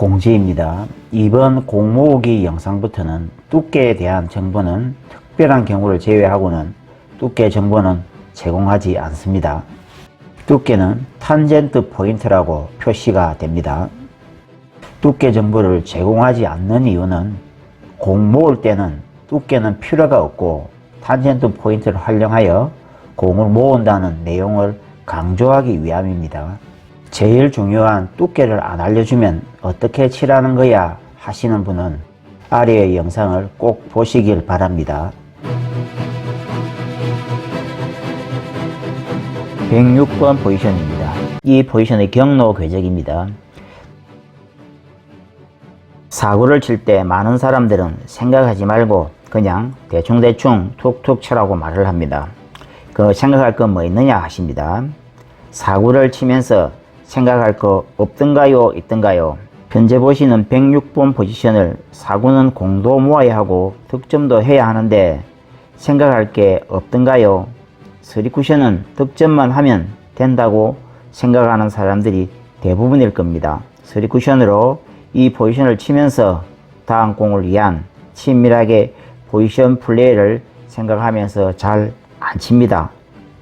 공지입니다. 이번 공 모으기 영상부터는 두께에 대한 정보는 특별한 경우를 제외하고는 두께 정보는 제공하지 않습니다. 두께는 탄젠트 포인트라고 표시가 됩니다. 두께 정보를 제공하지 않는 이유는 공 모을 때는 두께는 필요가 없고 탄젠트 포인트를 활용하여 공을 모은다는 내용을 강조하기 위함입니다. 제일 중요한 두께를 안 알려주면 어떻게 칠하는 거야 하시는 분은 아래의 영상을 꼭 보시길 바랍니다. 106번 포지션입니다. 이 포지션의 경로 궤적입니다. 사구를 칠 때 많은 사람들은 생각하지 말고 그냥 대충대충 툭툭 치라고 말을 합니다. 그 생각할 건 뭐 있느냐 하십니다. 사구를 치면서 생각할 거 없던가요? 있던가요? 현재 보시는 106번 포지션을 사구는 공도 모아야 하고 득점도 해야 하는데 생각할 게 없던가요? 3쿠션은 득점만 하면 된다고 생각하는 사람들이 대부분일 겁니다. 3쿠션으로 이 포지션을 치면서 다음 공을 위한 친밀하게 포지션 플레이를 생각하면서 잘 안 칩니다.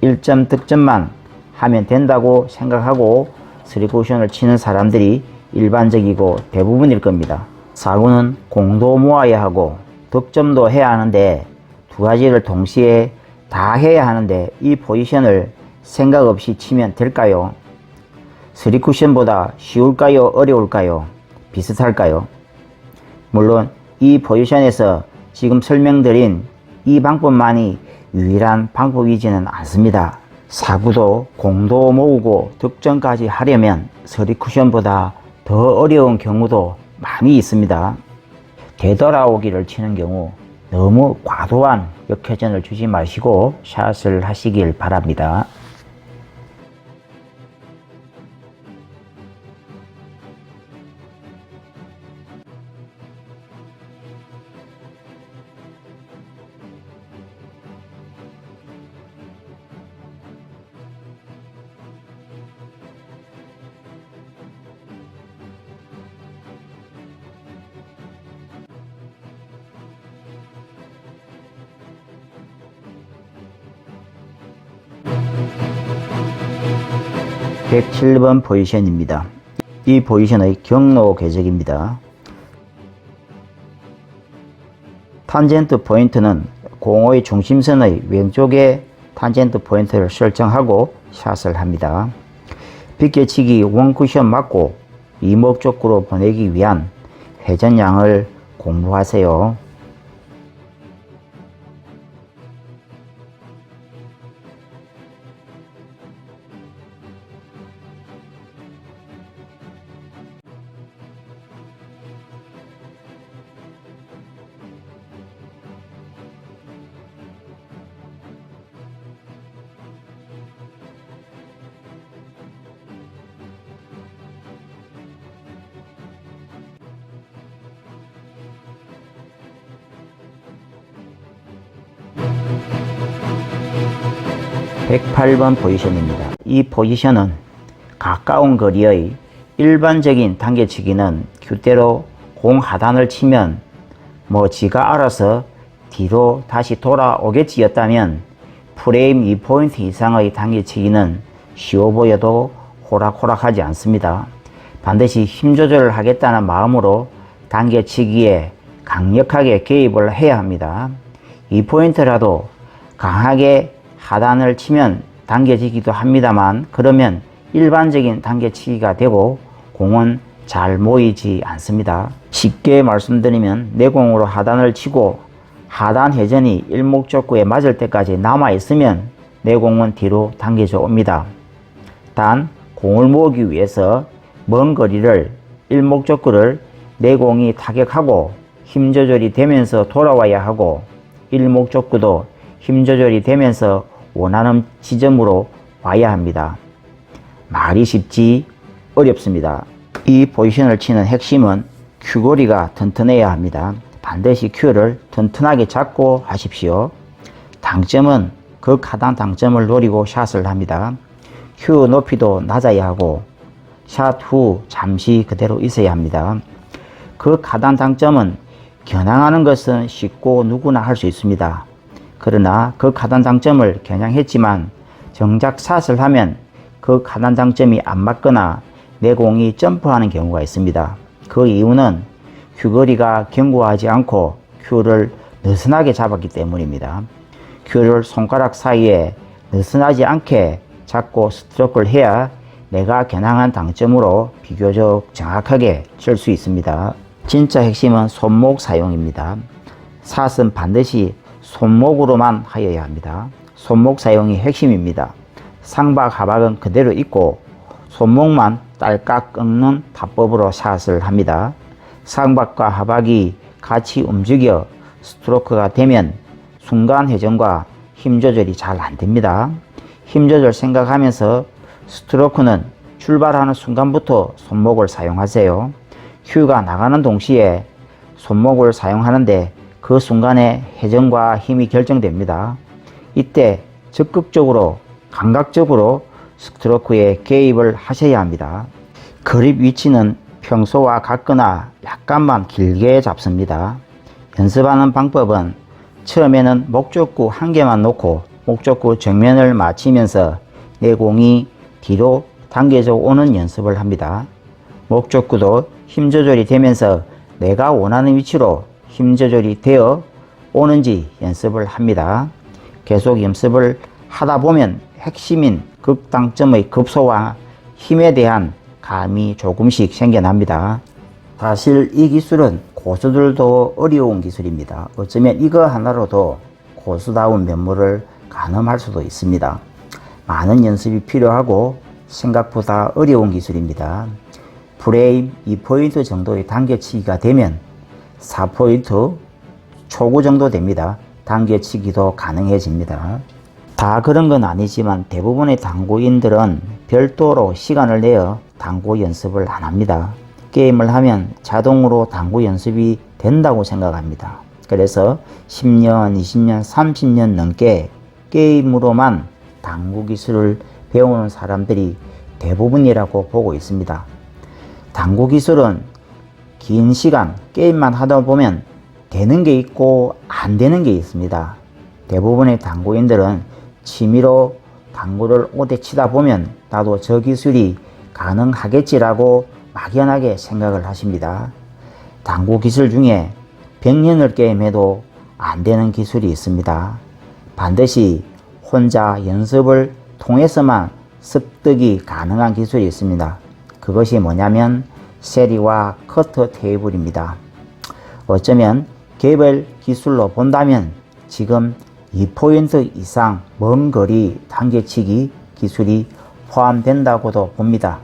1점 득점만 하면 된다고 생각하고 3쿠션을 치는 사람들이 일반적이고 대부분일 겁니다. 사구는 공도 모아야 하고 득점도 해야 하는데 두 가지를 동시에 다 해야 하는데 이 포지션을 생각 없이 치면 될까요? 3쿠션보다 쉬울까요? 어려울까요? 비슷할까요? 물론 이 포지션에서 지금 설명드린 이 방법만이 유일한 방법이지는 않습니다. 사구도 공도 모으고 득점까지 하려면 3쿠션보다 더 어려운 경우도 많이 있습니다. 되돌아오기를 치는 경우 너무 과도한 역회전을 주지 마시고 샷을 하시길 바랍니다. (107번) 포지션입니다. 이 포지션의 경로 궤적입니다. 탄젠트 포인트는 공의 중심선의 왼쪽에 탄젠트 포인트를 설정하고 샷을 합니다. 비껴치기 원쿠션 맞고 이목 쪽으로 보내기 위한 회전량을 공부하세요. (108번) 포지션입니다. 이 포지션은 가까운 거리의 일반적인 당겨치기는 큐대로 공 하단을 치면 뭐 지가 알아서 뒤로 다시 돌아오겠지 였다면 프레임 2포인트 이상의 당겨치기는 쉬워 보여도 호락호락하지 않습니다. 반드시 힘 조절을 하겠다는 마음으로 당겨치기에 강력하게 개입을 해야 합니다. 2포인트라도 강하게 하단을 치면 당겨지기도 합니다만 그러면 일반적인 당겨치기가 되고 공은 잘 모이지 않습니다. 쉽게 말씀드리면 내공으로 하단을 치고 하단 회전이 일목적구에 맞을 때까지 남아 있으면 내공은 뒤로 당겨져 옵니다. 단 공을 모으기 위해서 먼 거리를 일목적구를 내공이 타격하고 힘 조절이 되면서 돌아와야 하고 일목적구도 힘 조절이 되면서 원하는 지점으로 와야 합니다. 말이 쉽지 어렵습니다. 이 포지션을 치는 핵심은 큐거리가 튼튼해야 합니다. 반드시 큐를 튼튼하게 잡고 하십시오. 당점은 극하단 당점을 노리고 샷을 합니다. 큐 높이도 낮아야 하고 샷 후 잠시 그대로 있어야 합니다. 그 가장 장점은 겨냥하는 것은 쉽고 누구나 할 수 있습니다. 그러나 그 가단 장점을 겨냥했지만 정작 샷을 하면 그 가단 장점이 안 맞거나 내 공이 점프하는 경우가 있습니다. 그 이유는 큐거리가 견고하지 않고 큐를 느슨하게 잡았기 때문입니다. 큐를 손가락 사이에 느슨하지 않게 잡고 스트로크를 해야 내가 겨냥한 당점으로 비교적 정확하게 칠 수 있습니다. 진짜 핵심은 손목 사용입니다. 샷은 반드시 손목으로만 하여야 합니다. 손목 사용이 핵심입니다. 상박 하박은 그대로 있고 손목만 딸깍 꺾는 타법으로 샷을 합니다. 상박과 하박이 같이 움직여 스트로크가 되면 순간 회전과 힘 조절이 잘 안됩니다. 힘 조절 생각하면서 스트로크는 출발하는 순간부터 손목을 사용하세요. 큐가 나가는 동시에 손목을 사용하는데 그 순간에 회전과 힘이 결정됩니다. 이때 적극적으로 감각적으로 스트로크에 개입을 하셔야 합니다. 그립 위치는 평소와 같거나 약간만 길게 잡습니다. 연습하는 방법은 처음에는 목적구 한 개만 놓고 목적구 정면을 맞추면서 내 공이 뒤로 당겨져 오는 연습을 합니다. 목적구도 힘 조절이 되면서 내가 원하는 위치로 힘 조절이 되어 오는지 연습을 합니다. 계속 연습을 하다 보면 핵심인 극당점의 급소와 힘에 대한 감이 조금씩 생겨납니다. 사실 이 기술은 고수들도 어려운 기술입니다. 어쩌면 이거 하나로도 고수다운 면모를 가늠할 수도 있습니다. 많은 연습이 필요하고 생각보다 어려운 기술입니다. 프레임 2포인트 정도의 당겨치기가 되면 4포인트 초구 정도 됩니다. 당겨치기도 가능해집니다. 다 그런 건 아니지만 대부분의 당구인들은 별도로 시간을 내어 당구 연습을 안 합니다. 게임을 하면 자동으로 당구 연습이 된다고 생각합니다. 그래서 10년, 20년, 30년 넘게 게임으로만 당구 기술을 배우는 사람들이 대부분이라고 보고 있습니다. 당구 기술은 긴 시간 게임만 하다 보면 되는 게 있고 안 되는 게 있습니다. 대부분의 당구인들은 취미로 당구를 오래 치다 보면 나도 저 기술이 가능하겠지라고 막연하게 생각을 하십니다. 당구 기술 중에 100년을 게임해도 안 되는 기술이 있습니다. 반드시 혼자 연습을 통해서만 습득이 가능한 기술이 있습니다. 그것이 뭐냐면 세리와 커터 테이블입니다. 어쩌면 개별 기술로 본다면 지금 2포인트 이상 먼 거리 당겨치기 기술이 포함된다고도 봅니다.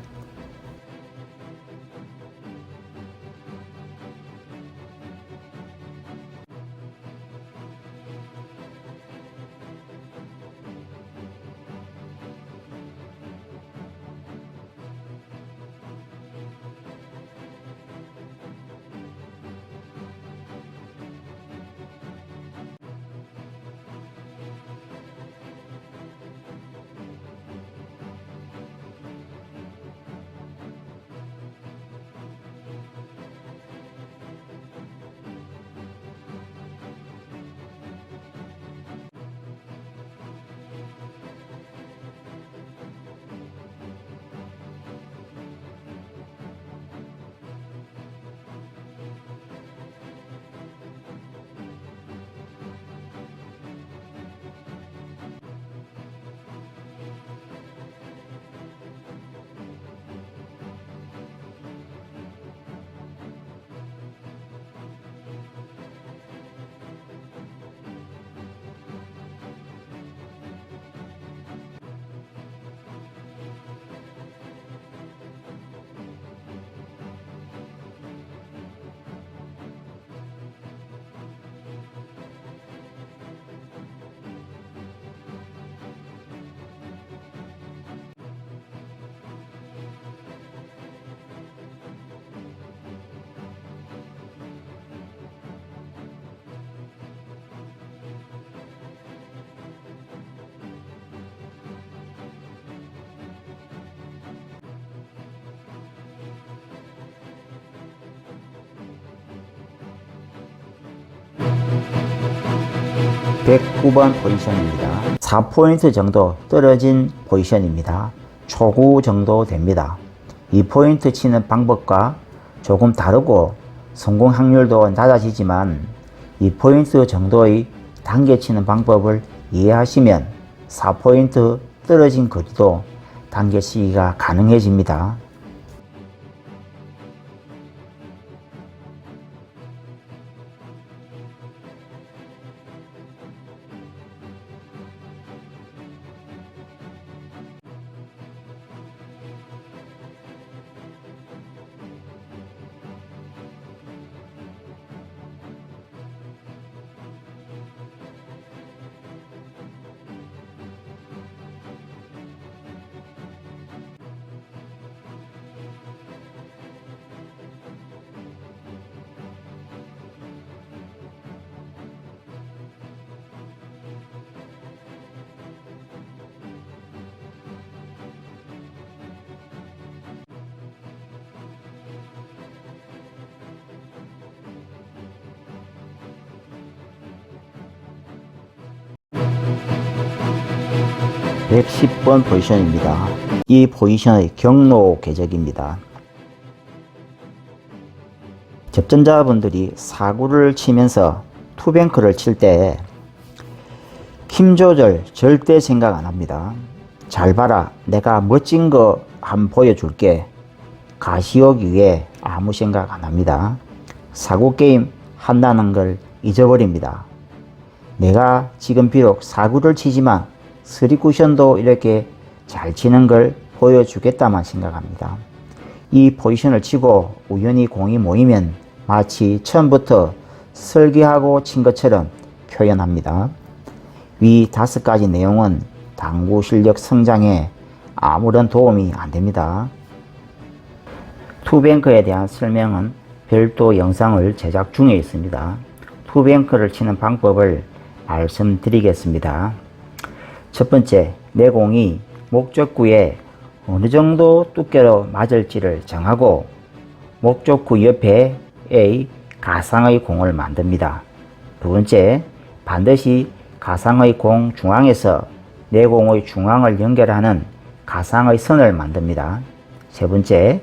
109번 포지션입니다. 4포인트 정도 떨어진 포지션입니다. 초구 정도 됩니다. 이 포인트 치는 방법과 조금 다르고 성공 확률도 낮아지지만 이 포인트 정도의 단계 치는 방법을 이해하시면 4포인트 떨어진 거리도 단계 치기가 가능해집니다. (110번) 포지션입니다. 이 포지션의 경로 궤적입니다. 접전자분들이 사구를 치면서 투뱅크를 칠 때 힘 조절 절대 생각 안 합니다. 잘 봐라, 내가 멋진 거 한번 보여줄게. 가시오기 위해 아무 생각 안 합니다. 사구 게임 한다는 걸 잊어버립니다. 내가 지금 비록 사구를 치지만 3쿠션도 이렇게 잘 치는 걸 보여주겠다만 생각합니다. 이 포지션을 치고 우연히 공이 모이면 마치 처음부터 설계하고 친 것처럼 표현합니다. 위 5가지 내용은 당구 실력 성장에 아무런 도움이 안 됩니다. 투뱅크에 대한 설명은 별도 영상을 제작 중에 있습니다. 투뱅크를 치는 방법을 말씀드리겠습니다. 첫 번째, 내 공이 목적구에 어느 정도 두께로 맞을지를 정하고 목적구 옆에 A 가상의 공을 만듭니다. 두 번째, 반드시 가상의 공 중앙에서 내 공의 중앙을 연결하는 가상의 선을 만듭니다. 세 번째,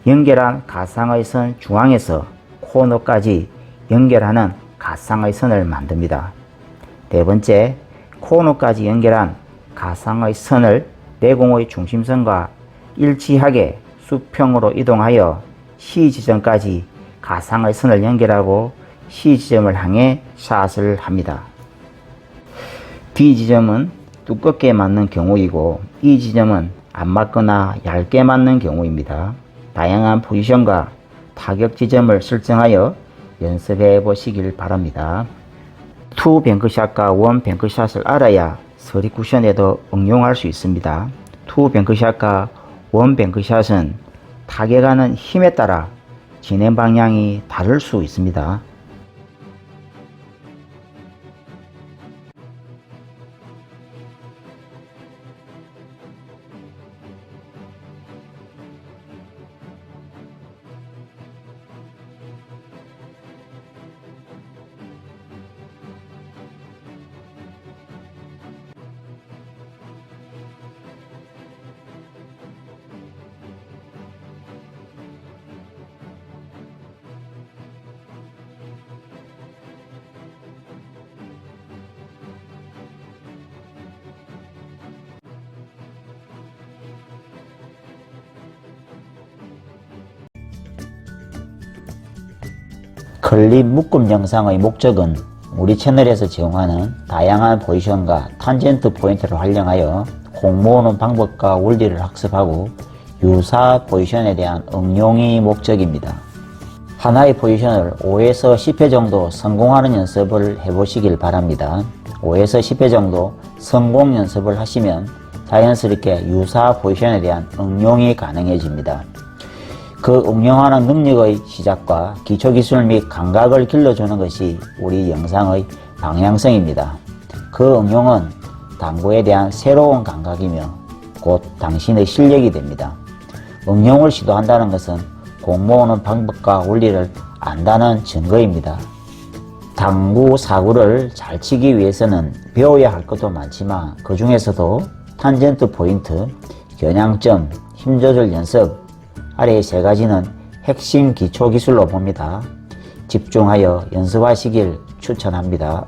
연결한 가상의 선 중앙에서 코너까지 연결하는 가상의 선을 만듭니다. 네 번째, 코너까지 연결한 가상의 선을 내 공의 중심선과 일치하게 수평으로 이동하여 C 지점까지 가상의 선을 연결하고 C 지점을 향해 샷을 합니다. D 지점은 두껍게 맞는 경우이고 E 지점은 안 맞거나 얇게 맞는 경우입니다. 다양한 포지션과 타격 지점을 설정하여 연습해 보시길 바랍니다. 투 뱅크샷과 원 뱅크샷을 알아야 3쿠션에도 응용할 수 있습니다. 투 뱅크샷과 원 뱅크샷은 타격하는 힘에 따라 진행 방향이 다를 수 있습니다. 클립 묶음 영상의 목적은 우리 채널에서 제공하는 다양한 포지션과 탄젠트 포인트를 활용하여 공 모으는 방법과 원리를 학습하고 유사 포지션에 대한 응용이 목적입니다. 하나의 포지션을 5에서 10회 정도 성공하는 연습을 해보시길 바랍니다. 5에서 10회 정도 성공 연습을 하시면 자연스럽게 유사 포지션에 대한 응용이 가능해집니다. 그 응용하는 능력의 시작과 기초기술 및 감각을 길러주는 것이 우리 영상의 방향성입니다. 그 응용은 당구에 대한 새로운 감각이며 곧 당신의 실력이 됩니다. 응용을 시도한다는 것은 공 모으는 방법과 원리를 안다는 증거입니다. 당구 사구를 잘 치기 위해서는 배워야 할 것도 많지만 그 중에서도 탄젠트 포인트, 겨냥점, 힘조절 연습 아래 세 가지는 핵심 기초 기술로 봅니다. 집중하여 연습하시길 추천합니다.